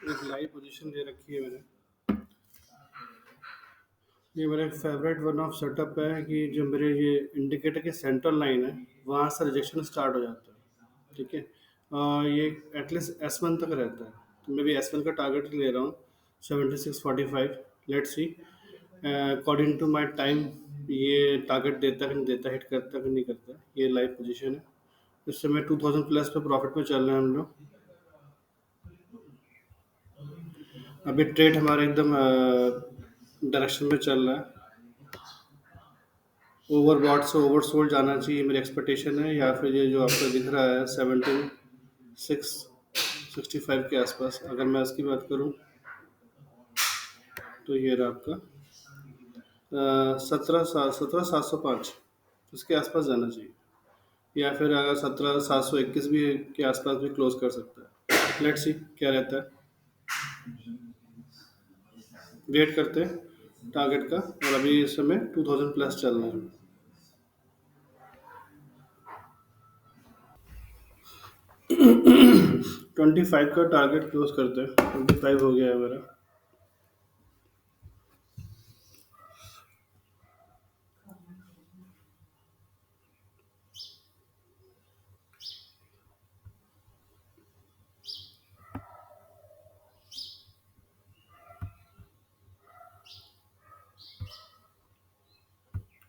एक live position दे रखी है मैंने। ये मेरा एक फेवरेट वन ऑफ सेटअप है कि जो मेरे ये इंडिकेटर की सेंट्रल लाइन है वहाँ से रिजेक्शन स्टार्ट हो जाता है। ठीक है। ये एटलीस्ट S1 तक रहता है, तो मैं भी S1 का टारगेट ले रहा हूँ 7645। Let's see according to my time ये टारगेट देता है कि नहीं देता, हिट करता है कि नहीं करता। ये लाइव पोजीशन है। इस समय 2000 प्लस पे प्रॉफिट में चल रहे हैं हम लोग। अभी ट्रेड हमारा एकदम डायरेक्शन में चल रहा है। ओवरबॉट से ओवरसोल्ड जाना चाहिए, मेरी एक्सपेक्टेशन है। या फिर ये जो आपको दिख रहा है 17,665 के आसपास, अगर मैं इसकी बात करूं तो ये रहा आपका 17,705 इसके आसपास जाना चाहिए। या फिर अगर 17,721 भी के आसपास भी क्लोज कर सकता है। लेट्स सी क्या रहता है, वेट करते हैं टारगेट का। और अभी इस समय 2000 प्लस चल रहा है। 25 का टारगेट क्लोज करते हैं। 25 हो गया है मेरा।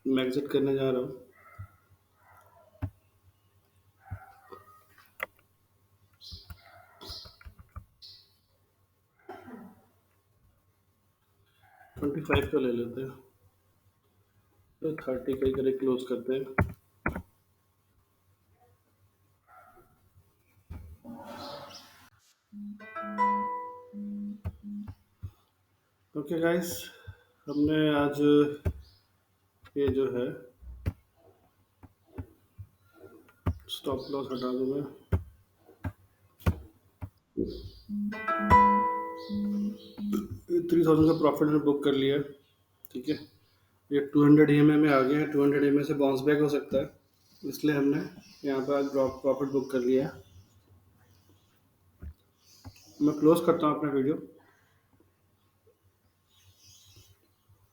मैं एग्जिट करने जा रहा हूँ। 25 का ले लेते हैं, तो 30 का ही करें, क्लोज करते हैं। ओके गाइस, हमने आज ये जो है स्टॉप लॉस हटा दूंगा। 3000 का प्रॉफिट ने बुक कर लिया। ठीक है। ये 200 EMA में आ गया है। 200 EMA से बाउंस बैक हो सकता है, इसलिए हमने यहाँ पर आज प्रॉफिट बुक कर लिया। मैं क्लोज करता हूँ अपना वीडियो।